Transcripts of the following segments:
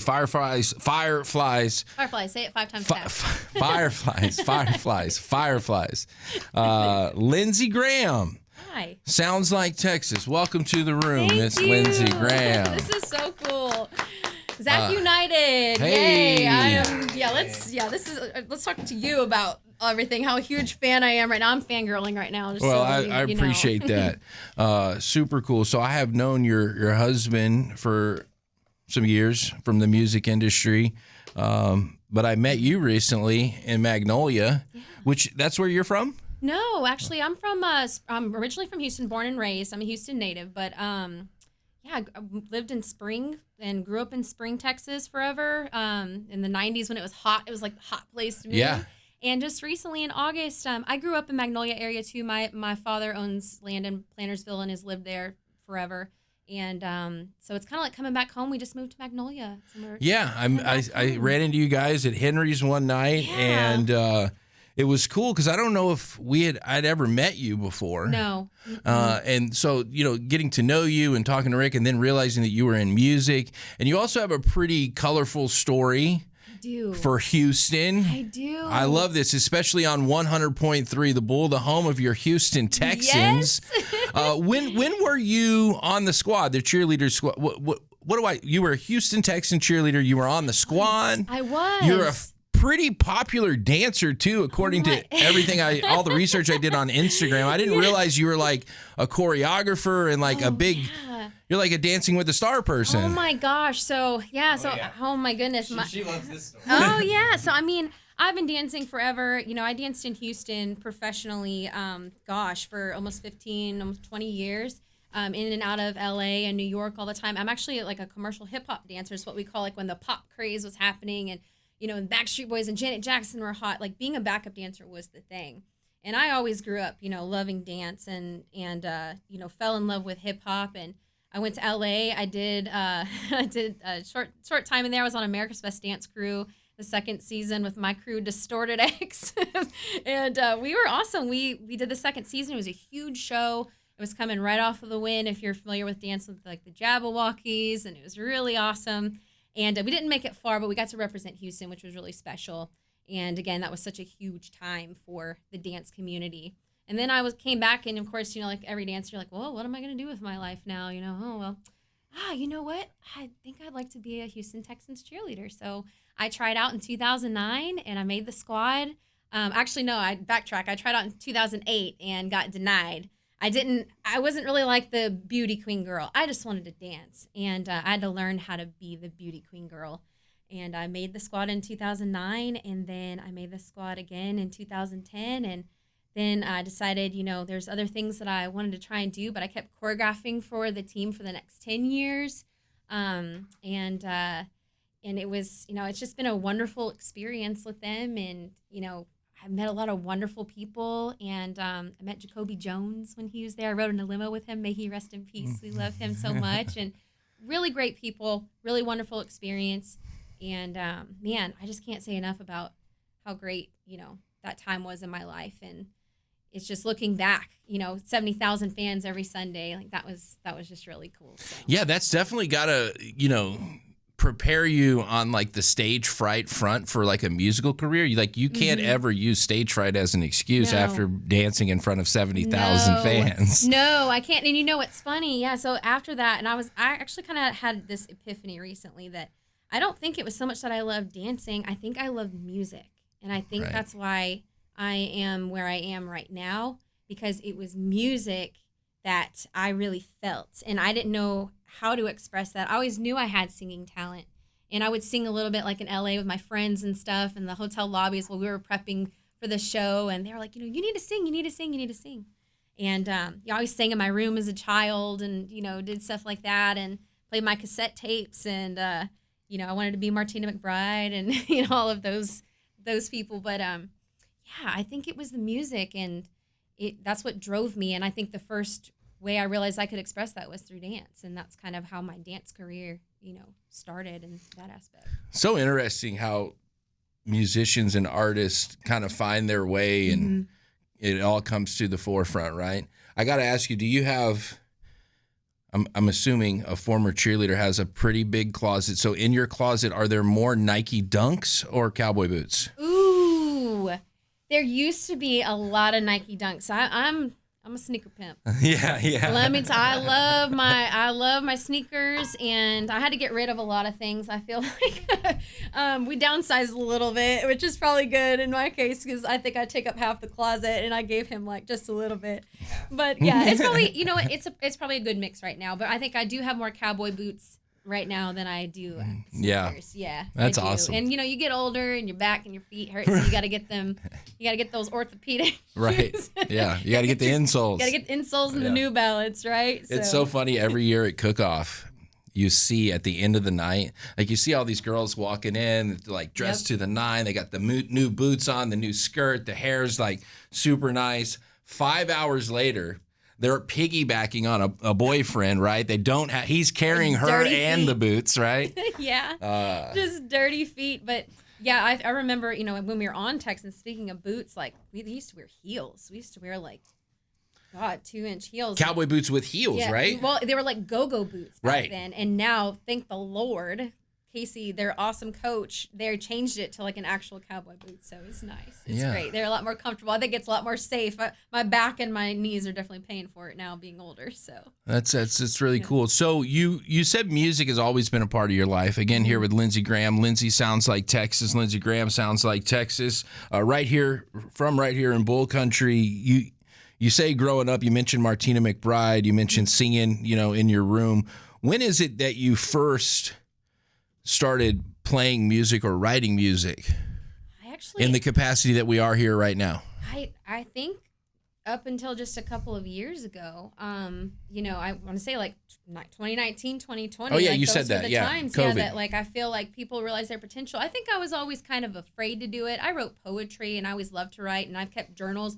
Fireflies. Fireflies. Say it 5 times fast. Fireflies. Lindsay Graham. Hi. Sounds like Texas. Welcome to the room, Thank Miss you. Lindsay Graham. This is so cool. Zach United. Hey. Yay. Let's talk to you about everything, how huge fan I am right now. I'm fangirling right now. I appreciate that. Super cool. So I have known your husband for some years from the music industry. But I met you recently in Magnolia, which that's where you're from? No, actually I'm originally from Houston, born and raised. I'm a Houston native, but I lived in Spring and grew up in Spring, Texas forever. In the 90s when it was hot, it was like the hot place to be. Yeah. And just recently in August, I grew up in Magnolia area too. My father owns land in Plantersville and has lived there forever. And so it's kind of like coming back home. We just moved to Magnolia. I ran into you guys at Henry's one night, and it was cool because I don't know if I'd ever met you before. No. And so, getting to know you and talking to Rick and then realizing that you were in music. And you also have a pretty colorful story. For Houston. I do. I love this, especially on 100.3 The Bull, the home of your Houston Texans. Yes. When were you on the squad, the cheerleader squad? You were a Houston Texan cheerleader. You were on the squad. I was. You're a pretty popular dancer too, according to everything all the research I did on Instagram. I didn't realize you were like a choreographer and like you're like a Dancing with the Star person. Oh my gosh. So oh my goodness. She loves this story. Oh yeah. So I mean, I've been dancing forever. I danced in Houston professionally, for almost 20 years. In and out of LA and New York all the time. I'm actually like a commercial hip hop dancer. It's what we call like when the pop craze was happening and and Backstreet Boys and Janet Jackson were hot. Like being a backup dancer was the thing. And I always grew up, loving dance and fell in love with hip hop. And I went to LA. I did a short time in there. I was on America's Best Dance Crew, the second season with my crew, Distorted X. And we were awesome. We did the second season. It was a huge show. It was coming right off of the Win, if you're familiar with dance with like the Jabberwockies, and it was really awesome. And we didn't make it far, but we got to represent Houston, which was really special. And again, that was such a huge time for the dance community. And then came back, and of course, like every dancer, you're like, well, what am I going to do with my life now? you know what? I think I'd like to be a Houston Texans cheerleader. So I tried out in 2009, and I made the squad. Actually, no, I backtrack. I tried out in 2008 and got denied. I wasn't really like the beauty queen girl. I just wanted to dance, and I had to learn how to be the beauty queen girl. And I made the squad in 2009, and then I made the squad again in 2010, and then I decided, there's other things that I wanted to try and do, but I kept choreographing for the team for the next 10 years. And it was, it's just been a wonderful experience with them, and, I met a lot of wonderful people, and I met Jacoby Jones when he was there. I rode in a limo with him. May he rest in peace. We love him so much. And really great people, really wonderful experience. And, man, I just can't say enough about how great, that time was in my life. And it's just looking back, 70,000 fans every Sunday. Like that was just really cool. So. Yeah, that's definitely got to, prepare you on like the stage fright front for like a musical career. You can't ever use stage fright as an excuse after dancing in front of 70,000 fans. No, I can't. And what's funny? Yeah. So after that, and I actually kind of had this epiphany recently that I don't think it was so much that I loved dancing. I think I loved music. And I think that's why I am where I am right now, because it was music that I really felt. And I didn't know how to express that. I always knew I had singing talent, and I would sing a little bit like in LA with my friends and stuff in the hotel lobbies while we were prepping for the show. And they were like, you need to sing, you need to sing, you need to sing. And I always sang in my room as a child, and, did stuff like that, and played my cassette tapes. And, I wanted to be Martina McBride and, all of those people. But, I think it was the music, and that's what drove me. And I think the first way I realized I could express that was through dance. And that's kind of how my dance career, started in that aspect. So interesting how musicians and artists kind of find their way and it all comes to the forefront, right? I got to ask you, do you have I'm assuming a former cheerleader has a pretty big closet. So in your closet, are there more Nike Dunks or cowboy boots? Ooh, there used to be a lot of Nike Dunks. I'm a sneaker pimp. Yeah. Let me tell you, I love my sneakers, and I had to get rid of a lot of things. I feel like we downsized a little bit, which is probably good in my case because I think I take up half the closet, and I gave him like just a little bit. But yeah, it's probably it's probably a good mix right now. But I think I do have more cowboy boots right now than I do sneakers. Yeah, that's awesome. And you get older and your back and your feet hurt, so you got to get them. You got to get those orthopedic right. shoes. Yeah, you got to get the insoles. You got to get the insoles and the New Balance, right? It's so funny every year at cook-off. You see at the end of the night, like you see all these girls walking in, like dressed to the nine. They got the new boots on, the new skirt, the hair's like super nice. 5 hours later, they're piggybacking on a boyfriend, right? They don't have, he's carrying her and the boots, right? Yeah. Just dirty feet. But yeah, I remember, when we were on Texans, speaking of boots, like we used to wear heels. We used to wear 2-inch heels. Cowboy boots with heels, right? Well, they were like go-go boots back right. then. And now, thank the Lord, Casey, their awesome coach, they changed it to like an actual cowboy boot. So it's nice. It's great. They're a lot more comfortable. I think it's a lot more safe. My back and my knees are definitely paying for it now being older. So it's really cool. So you said music has always been a part of your life. Again, here with Lindsay Graham. Lindsay sounds like Texas. Lindsay Graham sounds like Texas. Right here in Bull Country. You say growing up, you mentioned Martina McBride. You mentioned singing, in your room. When is it that you first started playing music or writing music in the capacity that we are here right now? I think up until just a couple of years ago, I want to say like 2019, 2020. Oh yeah, like you those said that. the Yeah, times, COVID. that like I feel like people realize their potential. I think I was always kind of afraid to do it. I wrote poetry and I always loved to write, and I've kept journals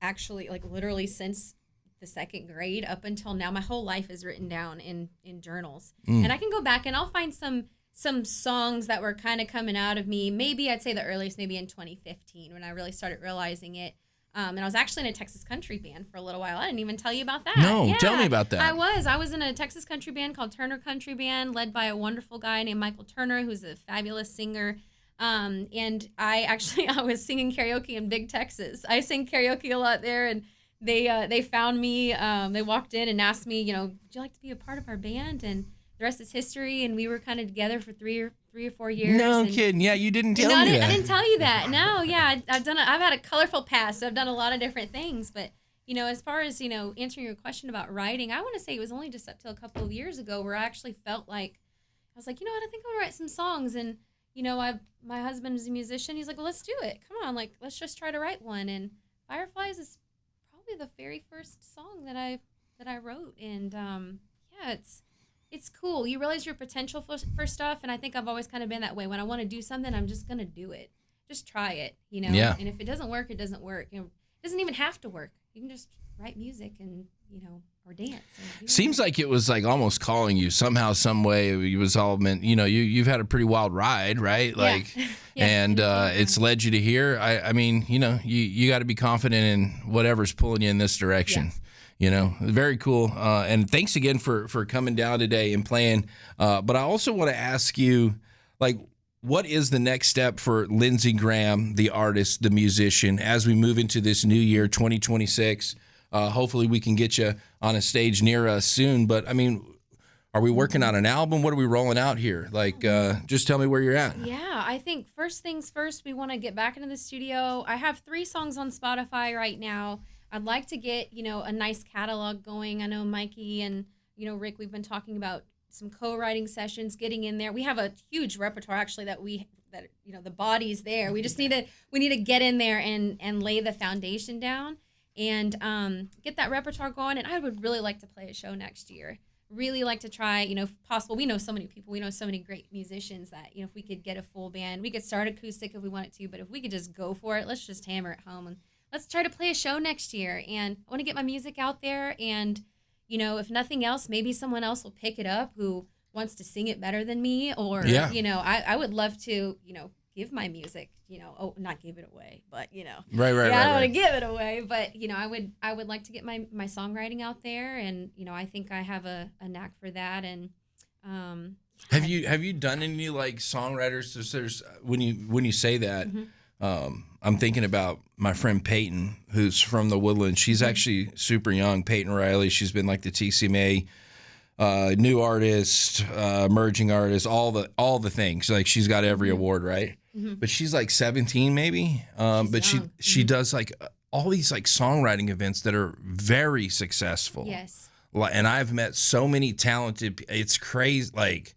actually like literally since the second grade up until now. My whole life is written down in journals, and I can go back and I'll find some songs that were kind of coming out of me. Maybe I'd say the earliest, maybe in 2015 when I really started realizing it. And I was actually in a Texas country band for a little while. I didn't even tell you about that. No, tell me about that. I was in a Texas country band called Turner Country Band, led by a wonderful guy named Michael Turner, who's a fabulous singer. And I was singing karaoke in Big Texas. I sing karaoke a lot there, and they found me. They walked in and asked me, would you like to be a part of our band? And the rest is history, and we were kind of together for three or 4 years. No kidding. Yeah, you didn't tell me that. I didn't tell you that. No, yeah, I've had a colorful past. So I've done a lot of different things, but as far as answering your question about writing, I want to say it was only just up till a couple of years ago where I actually felt like I was like, I think I want to write some songs, and my husband is a musician. He's like, well, let's do it. Come on, like let's just try to write one. And Fireflies is probably the very first song that I wrote, and it's cool. You realize your potential for stuff, and I think I've always kind of been that way. When I want to do something, I'm just going to do it. Just try it, Yeah. And if it doesn't work, it doesn't work. It doesn't even have to work. You can just write music and, or dance. Seems like it was like almost calling you somehow, some way. It was all meant, you've had a pretty wild ride, right? Like, and it's led you to here. I mean, you got to be confident in whatever's pulling you in this direction. Yeah. Very cool. And thanks again for coming down today and playing. But I also want to ask you, like, what is the next step for Lindsay Graham, the artist, the musician, as we move into this new year, 2026? Hopefully we can get you on a stage near us soon. But, I mean, are we working on an album? What are we rolling out here? Like, just tell me where you're at. Yeah, I think first things first, we want to get back into the studio. I have 3 songs on Spotify right now. I'd like to get, a nice catalog going. I know Mikey and, Rick, we've been talking about some co-writing sessions, getting in there. We have a huge repertoire actually that the body's there. We just need to get in there and lay the foundation down and get that repertoire going. And I would really like to play a show next year. Really like to try, if possible. We know so many people. We know so many great musicians that, if we could get a full band, we could start acoustic if we wanted to, but if we could just go for it, let's just hammer it home and let's try to play a show next year. And I want to get my music out there. And, if nothing else, maybe someone else will pick it up who wants to sing it better than me. Or, I would love to, give my music, not give it away, but Right. I don't want to give it away, but I would like to get my songwriting out there, and I think I have a knack for that. And have you done any like songwriters? There's when you say that, I'm thinking about my friend Peyton, who's from the Woodlands. She's actually super young. Peyton Riley. She's been like the TCMA new artist, emerging artist, all the things. Like she's got every award, right? But she's like 17 maybe. But she does like all these like songwriting events that are very successful. Yes. And I've met so many talented. It's crazy. Like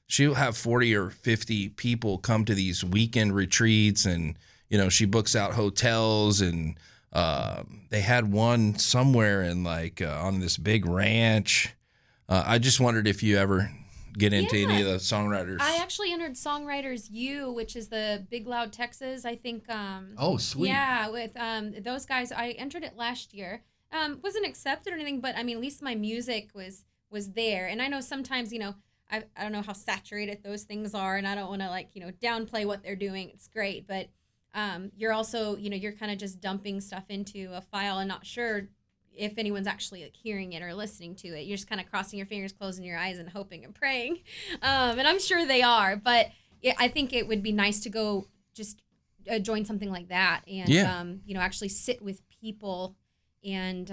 she'll have 40 or 50 people come to these weekend retreats, and she books out hotels, and they had one somewhere in like on this big ranch. I just wondered if you ever get into any of the songwriters. I actually entered Songwriters U, which is the Big Loud Texas. I think. Oh, sweet. Yeah, with those guys. I entered it last year. Wasn't accepted or anything, but I mean, at least my music was there. And I know sometimes, I don't know how saturated those things are, and I don't want to like downplay what they're doing. It's great, but you're also you're kind of just dumping stuff into a file and not sure if anyone's actually like hearing it or listening to it. You're just kind of crossing your fingers, closing your eyes, and hoping and praying. And I'm sure they are, but I think it would be nice to go just join something like that and actually sit with people and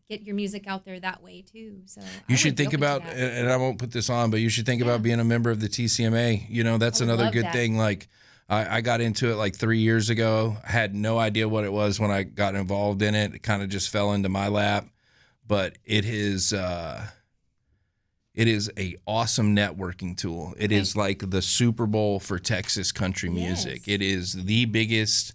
get your music out there that way too. So you should think about, and I won't put this on, but you should think about being a member of the TCMA. That's another good thing. Like I got into it like 3 years ago. I had no idea what it was when I got involved in it. It kind of just fell into my lap, but it is a awesome networking tool. It is like the Super Bowl for Texas country music. It is the biggest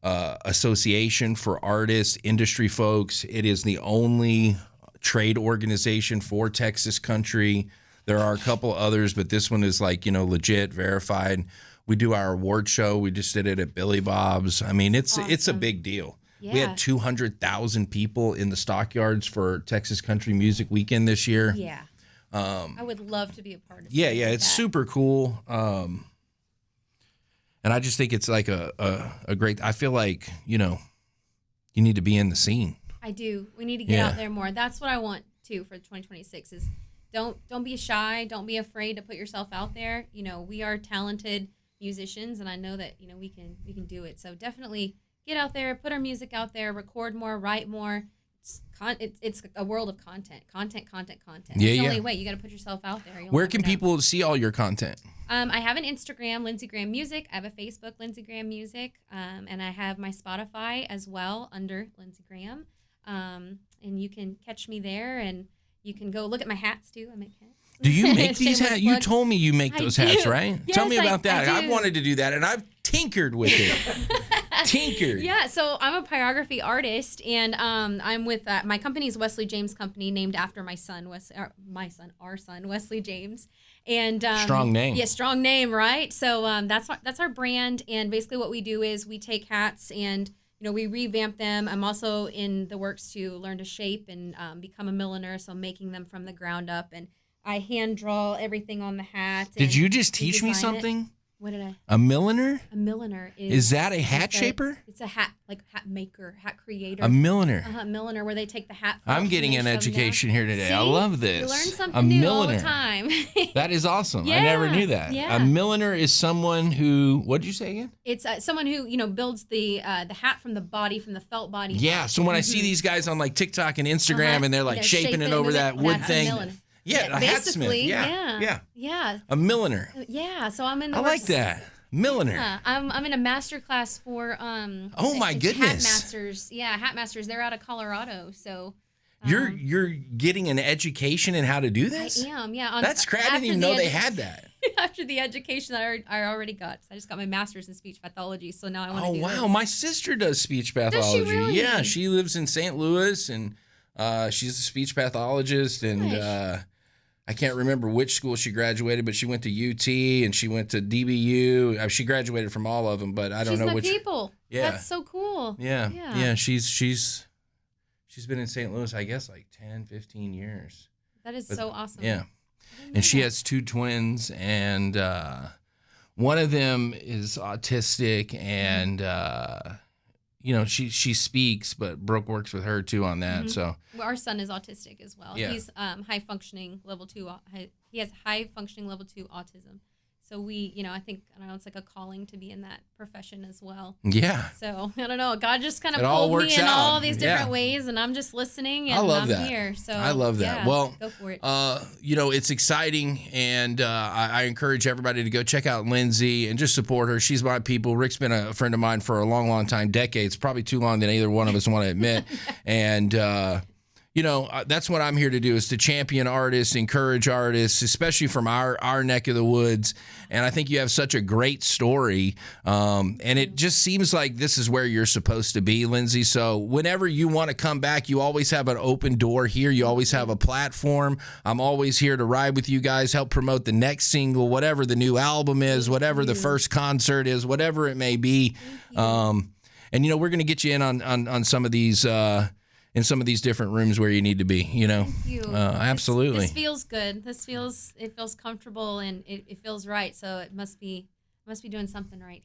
association for artists, industry folks. It is the only trade organization for Texas country. There are a couple others, but this one is like, legit, verified. We do our award show. We just did it at Billy Bob's. I mean, it's a big deal. Yeah. We had 200,000 people in the stockyards for Texas Country Music Weekend this year. Yeah. I would love to be a part of it. Yeah, it's super cool. And I just think it's like a great, I feel like, you need to be in the scene. I do. We need to get out there more. That's what I want too for 2026 is don't be shy. Don't be afraid to put yourself out there. We are talented musicians, and I know that, we can do it. So definitely get out there, put our music out there, record more, write more. It's a world of content. It's the only way. You got to put yourself out there. Where can people see all your content? I have an Instagram, Lindsay Graham Music. I have a Facebook, Lindsay Graham Music. And I have my Spotify as well under Lindsay Graham. And you can catch me there, and you can go look at my hats too. I make hats. Do you make these hats? You told me you make those hats, right? Yes, Tell me about that. I I've wanted to do that, and I've tinkered with it. Yeah, so I'm a choreography artist, and I'm with my company's Wesley James company, named after my son, our son, Wesley James. And strong name. Yeah, strong name, right? So that's our brand, and basically what we do is we take hats and we revamp them. I'm also in the works to learn to shape and become a milliner, so making them from the ground up, and I hand draw everything on the hat. Did you just teach me something? What did I? A milliner? A milliner is that a hat shaper? It's a hat, like hat maker, hat creator. A milliner. Milliner, where they take the hat. I'm getting an education here today. See? I love this. You learn something new all the time. That is awesome. Yeah, I never knew that. Yeah. A milliner is someone who, what did you say again? It's someone who, builds the hat from the body, from the felt body. Yeah, so when I see these guys on like TikTok and Instagram and they're like shaping it over that wood thing. Yeah, a hatsmith. Yeah. A milliner. Yeah, so I'm in the I like that. Milliner. Yeah, I'm in a master class for oh my goodness. Hat masters. They're out of Colorado, so you're getting an education in how to do this? I am, yeah. That's crazy. I didn't even know they had that. After the education that I already got. I just got my master's in speech pathology, so now I want to do wow. this. My sister does speech pathology. Does she really? Yeah, she lives in St. Louis, and she's a speech pathologist, and I can't remember which school she graduated, but she went to UT and she went to DBU. She graduated from all of them, but I don't know which. She's my people. Yeah, that's so cool. Yeah. She's been in St. Louis, I guess, like 10, 15 years. That is so awesome. Yeah, and she has 2 twins, and one of them is autistic, and she speaks, but Brooke works with her too on that. So Well, our son is autistic as well. Yeah. He's high functioning level 2. He has high functioning level 2 autism. So we, I think, I don't know, it's like a calling to be in that profession as well. yeah. So I don't know. God just kind of It all pulled me works in out. all these different Yeah. ways, and I'm just listening, and I love I'm that. here. So I love that. yeah, Well, go for it. It's exciting, and I encourage everybody to go check out Lindsay and just support her. She's my people. Rick's been a friend of mine for a long, long time, decades, probably too long than either one of us want to admit. And that's what I'm here to do, is to champion artists, encourage artists, especially from our neck of the woods. And I think you have such a great story. And it just seems like this is where you're supposed to be, Lindsay. So whenever you want to come back, you always have an open door here. You always have a platform. I'm always here to ride with you guys, help promote the next single, whatever the new album is, whatever the first concert is, whatever it may be. And we're going to get you in on some of these in some of these different rooms where you need to be, Thank you. Absolutely. This feels good. It feels comfortable, and it feels right. So it must be doing something right